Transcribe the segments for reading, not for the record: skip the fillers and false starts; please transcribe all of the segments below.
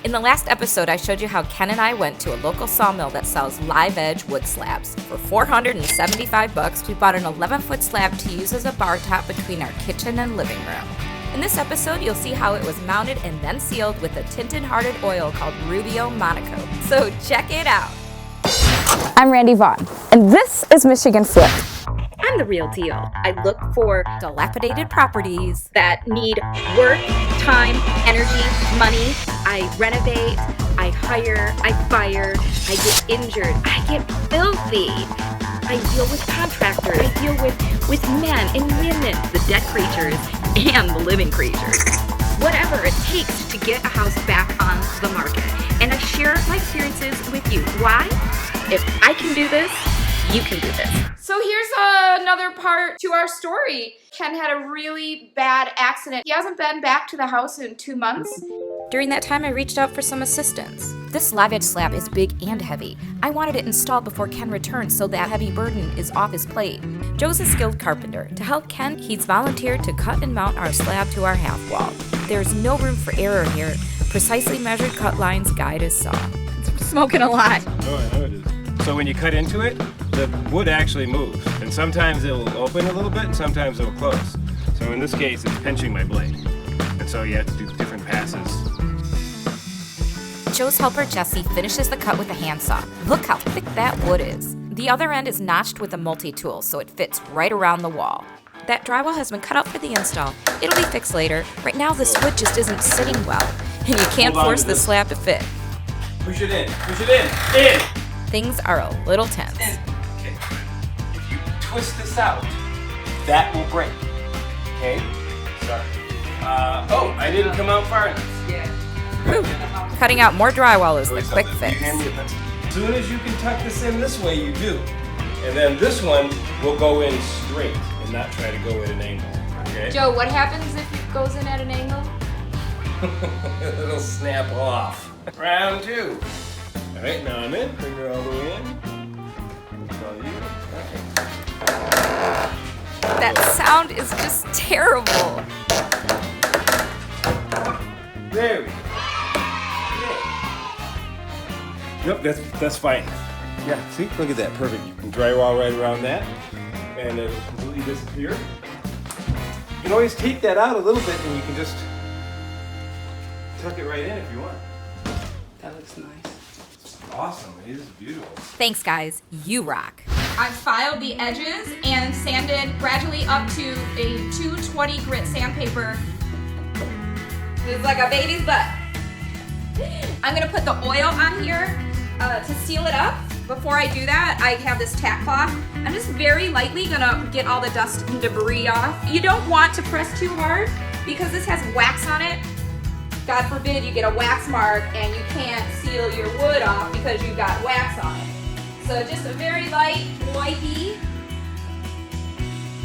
In the last episode, I showed you how Ken and I went to a local sawmill that sells live edge wood slabs. For $475, we bought an 11-foot slab to use as a bar top between our kitchen and living room. In this episode, you'll see how it was mounted and then sealed with a tinted hardened oil called Rubio Monocoat. So check it out. I'm Randy Vaughn, and this is Michigan Flip. I'm the real deal. I look for dilapidated properties that need work, time, energy, money. I renovate, I hire, I fire, I get injured, I get filthy. I deal with contractors, I deal with men and women, the dead creatures and the living creatures. Whatever it takes to get a house back on the market. And I share my experiences with you. Why? If I can do this, you can do this. So here's another part to our story. Ken had a really bad accident. He hasn't been back to the house in 2 months. During that time, I reached out for some assistance. This live edge slab is big and heavy. I wanted it installed before Ken returns so that heavy burden is off his plate. Joe's a skilled carpenter. To help Ken, he's volunteered to cut and mount our slab to our half wall. There's no room for error here. Precisely measured cut lines guide his saw. It's smoking a lot. Oh, I know it is. So when you cut into it, the wood actually moves. And sometimes it'll open a little bit, and sometimes it'll close. So in this case, it's pinching my blade. And so you have to do different passes. Joe's helper Jesse finishes the cut with a handsaw. Look how thick that wood is. The other end is notched with a multi-tool so it fits right around the wall. That drywall has been cut out for the install. It'll be fixed later. Right now this wood just isn't sitting well, and you can't force the slab to fit. Push it in, in! Things are a little tense. Okay. If you twist this out, that will break. Okay? Sorry. Oh, I didn't come out far enough. Yeah. Whew. Cutting out more drywall is the quick fix. As soon as you can tuck this in this way, you do. And then this one will go in straight and not try to go at an angle. Okay? Joe, what happens if it goes in at an angle? It'll snap off. Round 2. All right, now I'm in. Bring her all the way in. That's all you. Okay. That sound is just terrible. There we go. Yep, that's fine. Yeah, see? Look at that. Perfect. You can drywall right around that, and it'll completely disappear. You can always take that out a little bit, and you can just tuck it right in if you want. That looks nice. Awesome. It is beautiful. Thanks, guys. You rock. I've filed the edges and sanded gradually up to a 220 grit sandpaper. It's like a baby's butt. I'm gonna put the oil on here to seal it up. Before I do that, I have this tack cloth. I'm just very lightly gonna get all the dust and debris off. You don't want to press too hard because this has wax on it. God forbid you get a wax mark and you can't seal your wood off because you've got wax on it. So just a very light wipey.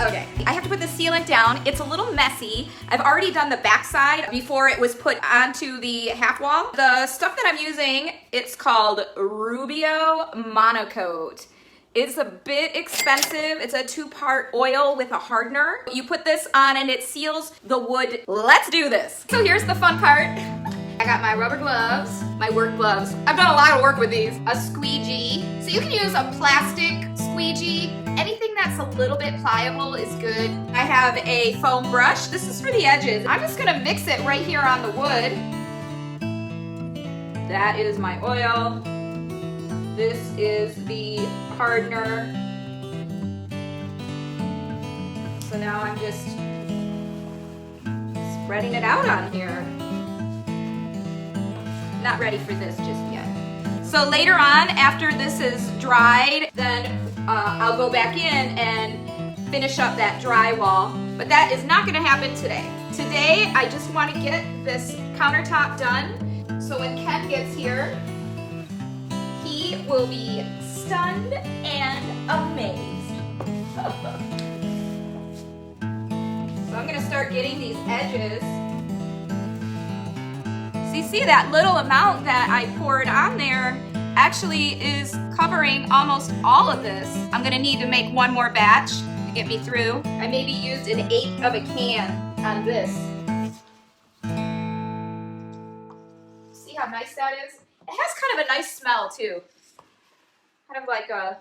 Okay, I have to put the sealant down. It's a little messy. I've already done the backside before it was put onto the half wall. The stuff that I'm using, it's called Rubio Monocoat. It's a bit expensive. It's a 2-part oil with a hardener. You put this on and it seals the wood. Let's do this. So here's the fun part. I got my rubber gloves, my work gloves. I've done a lot of work with these. A squeegee. So you can use a plastic squeegee. Anything that's a little bit pliable is good. I have a foam brush. This is for the edges. I'm just gonna mix it right here on the wood. That is my oil. This is the hardener. So now I'm just spreading it out on here. Not ready for this just yet. So later on, after this is dried, then I'll go back in and finish up that drywall. But that is not gonna happen today. Today, I just wanna get this countertop done. So when Ken gets here, he will be stunned and amazed. So I'm gonna start getting these edges. So you see that little amount that I poured on there actually is covering almost all of this. I'm gonna need to make one more batch to get me through. I maybe used 1/8 of a can on this. See See how nice that is? It has kind of a nice smell too. Kind of like a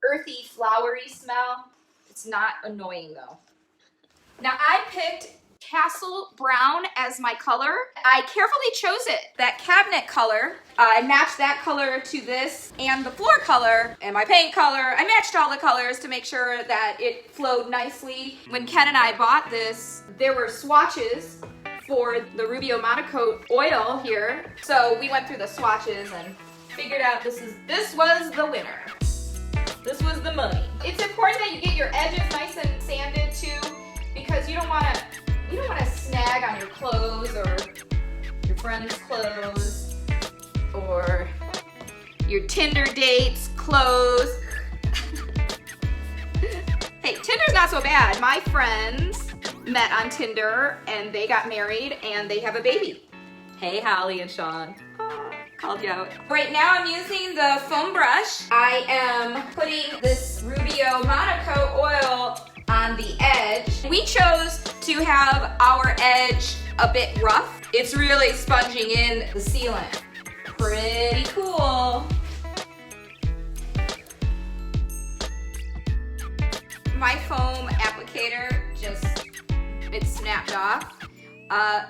earthy, flowery smell. It's not annoying though. Now I picked Castle Brown as my color. I carefully chose it. That cabinet color, I matched that color to this and the floor color and my paint color. I matched all the colors to make sure that it flowed nicely. When Ken and I bought this, there were swatches for the Rubio Monocoat oil here. So we went through the swatches and figured out this was the winner. This was the money. It's important that you get your edges nice and sanded too, because you don't want to snag on your clothes or your friend's clothes or your Tinder date's clothes. Hey, Tinder's not so bad. My friends met on Tinder and they got married and they have a baby. Hey, Holly and Sean. Oh, called you out. Right now I'm using the foam brush. I am putting this Rubio Monocoat oil on the edge. We chose to have our edge a bit rough. It's really sponging in the sealant. Pretty cool. My foam applicator it snapped off. I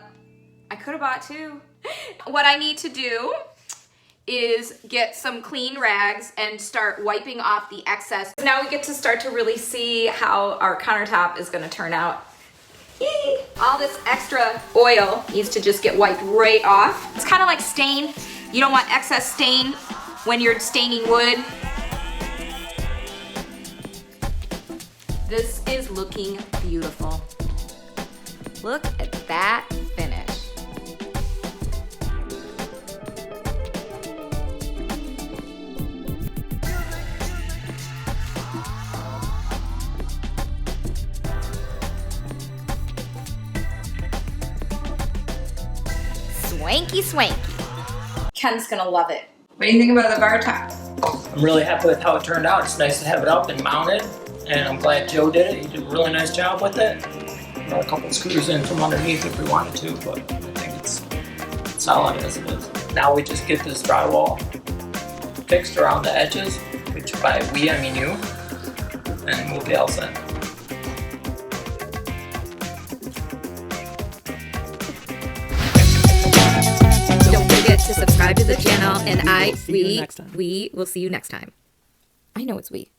could have bought two. What I need to do is get some clean rags and start wiping off the excess. Now we get to start to really see how our countertop is gonna turn out. Yay! All this extra oil needs to just get wiped right off. It's kind of like stain. You don't want excess stain when you're staining wood. This is looking beautiful. Look at that finish. Swanky, swanky. Ken's gonna love it. What do you think about the bar top? I'm really happy with how it turned out. It's nice to have it up and mounted, and I'm glad Joe did it. He did a really nice job with it. Got a couple screws in from underneath if we wanted to, but I think it's solid as it is. Now we just get this drywall fixed around the edges, which by we I mean you, and we'll be all set. Don't forget to subscribe to the channel, and we will see you next time. I know it's we.